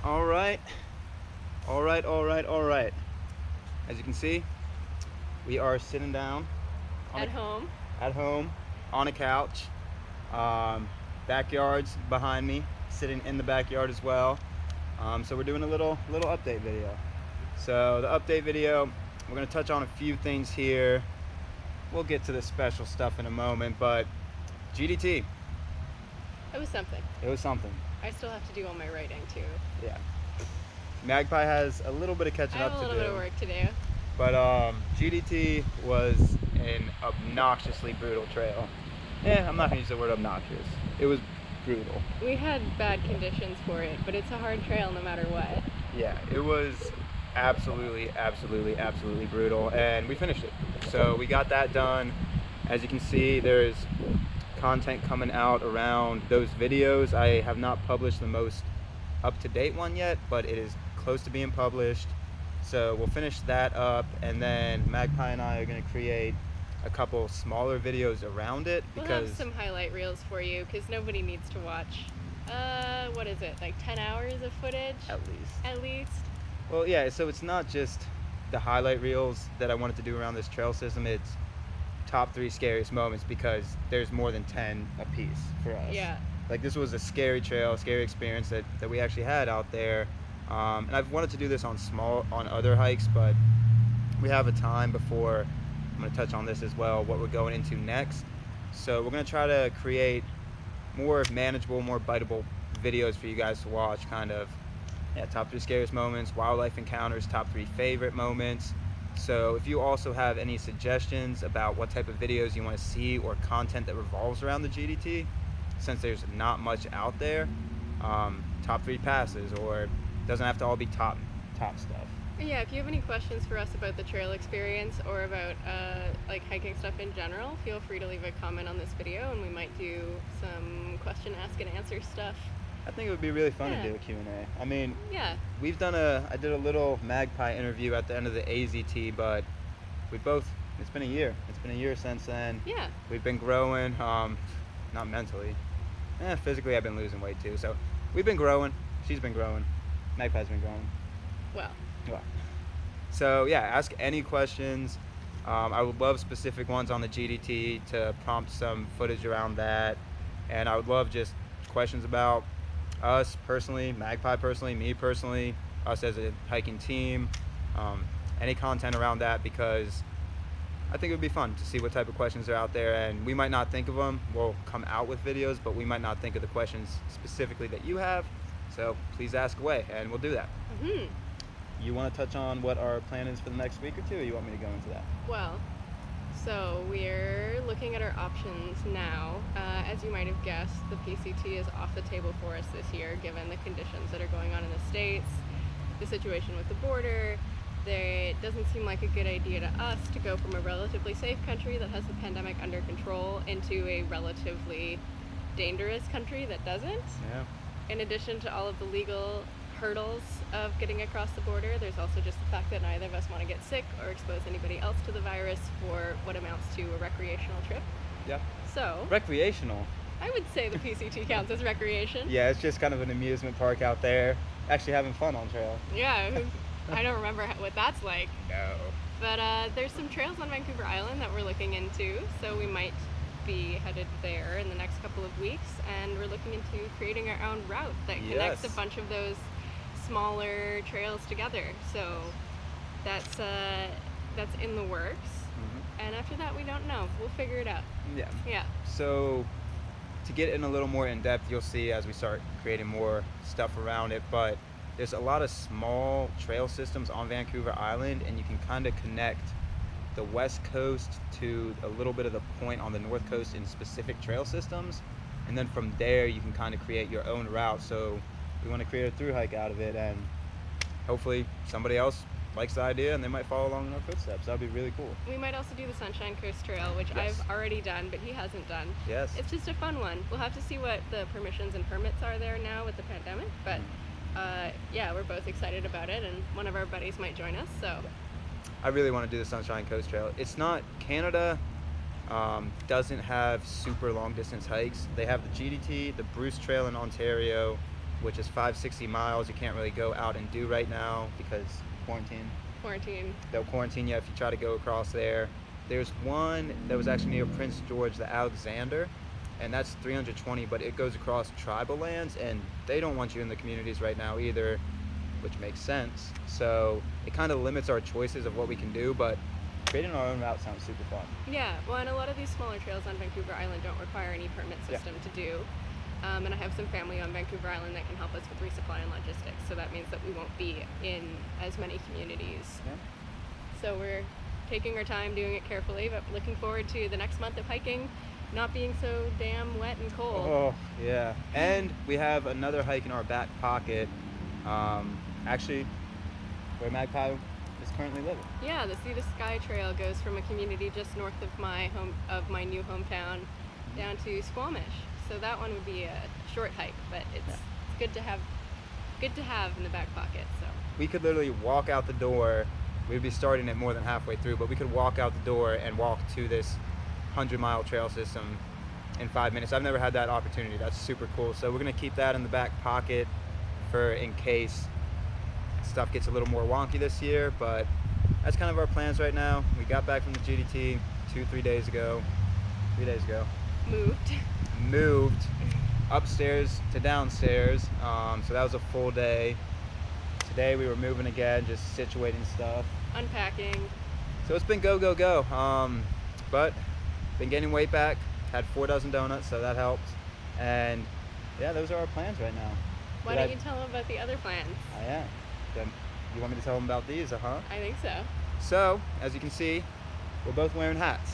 All right, all right, all right, all right. As you can see, we are sitting down At home. at home on a couch. Um, Backyard's behind me, sitting in the backyard as well. So we're doing a little update video. So the update video, we're gonna touch on a few things here. We'll get to the special stuff in a moment, but GDT, It was something. it was something. I still have to do all my writing too. Yeah. Magpie has a little bit of I catching have up a to little bit of do. work to do. But GDT was an obnoxiously brutal trail. I'm not gonna use the word obnoxious. It was brutal. We had bad conditions for it, but it's a hard trail no matter what. Yeah, it was absolutely, absolutely, absolutely brutal, and we finished it. So we got that done. As you can see, there's content coming out around those videos. I have not published the most up-to-date one yet, but it is close to being published. So we'll finish that up, and then Magpie and I are going to create a couple smaller videos around it We'll because have some highlight reels for you because nobody needs to watch. What is it? Like 10 hours of footage? at least. At least. Well, yeah, so it's not just the highlight reels that I wanted to do around this trail system. It's top 3 scariest moments because there's more than 10 a piece for us. Yeah. Like, this was a scary trail, scary experience that we actually had out there. And I've wanted to do this on other hikes, but we have a time before I'm going to touch on this as well, what we're going into next. So we're going to try to create more manageable, more biteable videos for you guys to watch, kind of, top 3 scariest moments, wildlife encounters, top 3 favorite moments. So if you also have any suggestions about what type of videos you want to see or content that revolves around the GDT, since there's not much out there, top 3 passes, or doesn't have to all be top stuff. Yeah, if you have any questions for us about the trail experience or about like hiking stuff in general, feel free to leave a comment on this video and we might do some question, ask, and answer stuff. I think it would be really fun Yeah. to do a Q&A. I mean, Yeah. I did a little Magpie interview at the end of the AZT, but it's been a year. It's been a year since then. Yeah. We've been growing, not mentally. Physically I've been losing weight too. So we've been growing. She's been growing. Magpie's been growing. Well. So yeah, ask any questions. I would love specific ones on the GDT to prompt some footage around that. And I would love just questions about us personally, Magpie personally, me personally, us as a hiking team, any content around that, because I think it would be fun to see what type of questions are out there, and we might not think of them. We'll come out with videos, but we might not think of the questions specifically that you have. So please ask away, and we'll do that. Mm-hmm. You want to touch on what our plan is for the next week or two, or you want me to go into that? Well, so we're looking at our options now. As you might have guessed, the PCT is off the table for us this year, given the conditions that are going on in the States, the situation with the border. It doesn't seem like a good idea to us to go from a relatively safe country that has the pandemic under control into a relatively dangerous country that doesn't. Yeah. In addition to all of the legal hurdles of getting across the border, there's also just the fact that neither of us want to get sick or expose anybody else to the virus for what amounts to a recreational trip. Yeah. So, Recreational. I would say the PCT counts as recreation. Yeah, it's just kind of an amusement park out there, actually having fun on trail. Yeah, I don't remember what that's like. No. But there's some trails on Vancouver Island that we're looking into, so we might be headed there in the next couple of weeks, and we're looking into creating our own route that connects Yes. a bunch of those smaller trails together. So that's in the works. And after that, we don't know. We'll figure it out. Yeah. Yeah. So to get in a little more in depth, you'll see as we start creating more stuff around it, but there's a lot of small trail systems on Vancouver Island, and you can kind of connect the west coast to a little bit of the point on the north coast in specific trail systems, and then from there you can kind of create your own route. So we want to create a through hike out of it, and hopefully somebody else likes the idea and they might follow along in our footsteps. That'd be really cool. We might also do the Sunshine Coast Trail, which Yes. I've already done, but he hasn't done. Yes. It's just a fun one. We'll have to see what the permissions and permits are there now with the pandemic, but yeah, we're both excited about it, and one of our buddies might join us, so. I really want to do the Sunshine Coast Trail. It's not, Canada doesn't have super long distance hikes. They have the GDT, the Bruce Trail in Ontario, which is 560 miles. You can't really go out and do right now because quarantine. They'll quarantine you if you try to go across there. There's one that was actually near Prince George, the Alexander, and that's 320, but it goes across tribal lands, and they don't want you in the communities right now either, which makes sense. So it kind of limits our choices of what we can do, but creating our own route sounds super fun. Yeah, well, and a lot of these smaller trails on Vancouver Island don't require any permit system to do. And I have some family on Vancouver Island that can help us with resupply and logistics, so that means that we won't be in as many communities. Yeah. So we're taking our time, doing it carefully, but looking forward to the next month of hiking not being so damn wet and cold. Oh, yeah. And we have another hike in our back pocket, actually, where Magpie is currently living. Yeah, the Sea to Sky Trail goes from a community just north of my new hometown down to Squamish. So that one would be a short hike, but it's good to have in the back pocket. So we could literally walk out the door. We'd be starting it more than halfway through, but we could walk out the door and walk to this 100-mile trail system in 5 minutes. I've never had that opportunity. That's super cool. So we're gonna keep that in the back pocket for in case stuff gets a little more wonky this year, but that's kind of our plans right now. We got back from the GDT 3 days ago. Moved upstairs to downstairs, so that was a full day. Today we were moving again, just situating stuff, unpacking. So it's been go, but been getting weight back. Had 4 dozen donuts, so that helped. And yeah, those are our plans right now. Why don't you tell them about the other plans? I am. Then you want me to tell them about these? I think so. So as you can see, we're both wearing hats.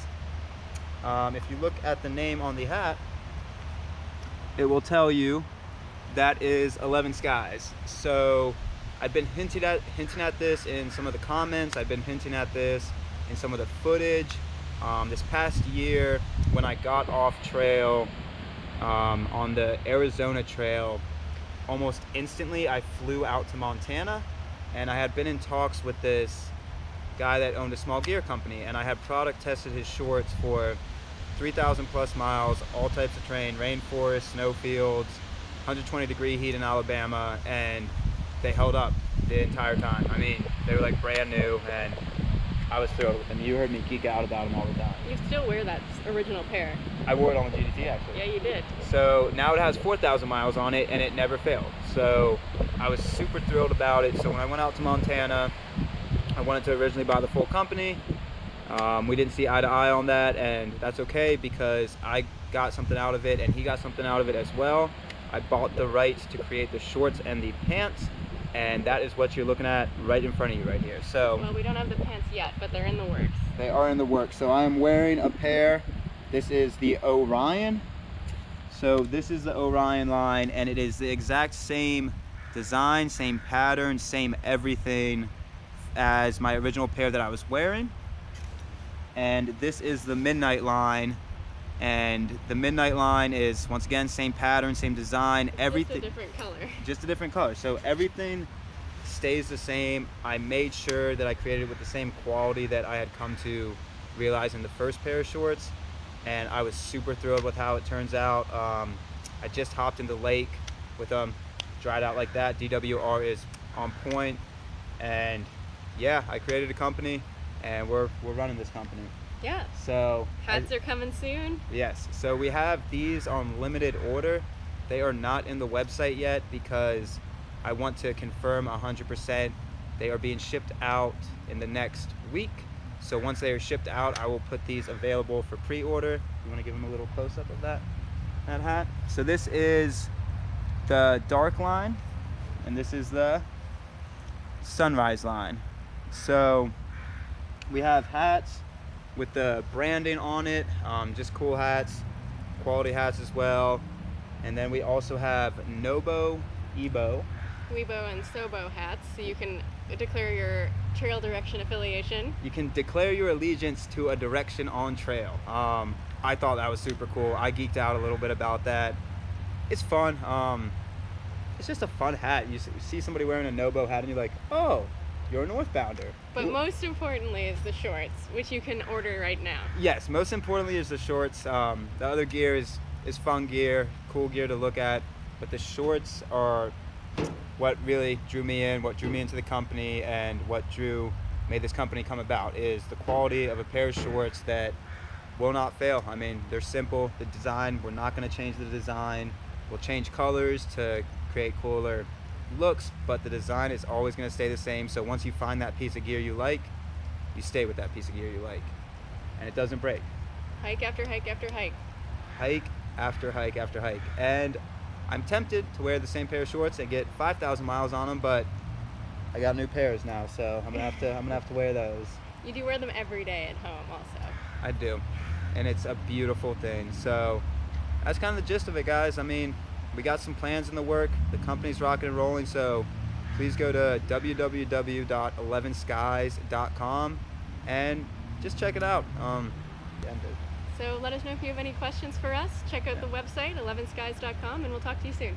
If you look at the name on the hat, it will tell you that is ElevenSkys. So I've been hinting at this in some of the comments. I've been hinting at this in some of the footage. This past year, when I got off trail on the Arizona trail, almost instantly I flew out to Montana, and I had been in talks with this guy that owned a small gear company, and I had product tested his shorts for 3,000 plus miles, all types of terrain, rainforest, snowfields, 120-degree heat in Alabama, and they held up the entire time. I mean, they were like brand new, and I was thrilled with them. You heard me geek out about them all the time. You still wear that original pair. I wore it on the GDT actually. Yeah, you did. So now it has 4,000 miles on it, and it never failed. So I was super thrilled about it. So when I went out to Montana, I wanted to originally buy the full company. We didn't see eye to eye on that, and that's okay because I got something out of it and he got something out of it as well. I bought the rights to create the shorts and the pants, and that is what you're looking at right in front of you right here. So well, we don't have the pants yet, but they're in the works. They are in the works. So I'm wearing a pair. This is the Orion. So this is the Orion line, and it is the exact same design, same pattern, same everything as my original pair that I was wearing. And this is the Midnight line, and the Midnight line is once again same pattern, same design, everything. Just a different color. Just a different color. So everything stays the same. I made sure that I created it with the same quality that I had come to realize in the first pair of shorts, and I was super thrilled with how it turns out. I just hopped in the lake with them, dried out like that. DWR is on point, and yeah, I created a company, and we're running this company. Yeah. So hats are coming soon. Yes. So we have these on limited order. They are not in the website yet because I want to confirm 100%. They are being shipped out in the next week. So once they are shipped out, I will put these available for pre-order. You want to give them a little close-up of that hat? So this is the dark line, and this is the sunrise line. So we have hats with the branding on it, just cool hats, quality hats as well. And then we also have Nobo, Ebo, Weibo, and Sobo hats, so you can declare your trail direction affiliation. You can declare your allegiance to a direction on trail. I thought that was super cool. I geeked out a little bit about that. It's fun. It's just a fun hat. You see somebody wearing a Nobo hat and you're like, oh, you're a northbounder. But most importantly is the shorts, which you can order right now. Yes, most importantly is the shorts. The other gear is fun gear, cool gear to look at, but the shorts are what really drew me in, what drew me into the company, and what made this company come about is the quality of a pair of shorts that will not fail. I mean, they're simple. The design, we're not going to change the design. We'll change colors to create cooler looks, but the design is always going to stay the same. So once you find that piece of gear you like, you stay with that piece of gear you like, and it doesn't break. Hike after hike after hike. Hike after hike after hike. And I'm tempted to wear the same pair of shorts and get 5,000 miles on them, but I got new pairs now, so I'm gonna have to wear those. You do wear them every day at home also. I do, and it's a beautiful thing. So that's kind of the gist of it, guys. I mean, we got some plans in the work. The company's rocking and rolling, so please go to www.ElevenSkys.com and just check it out. So let us know if you have any questions for us. Check out the website, ElevenSkys.com, and we'll talk to you soon.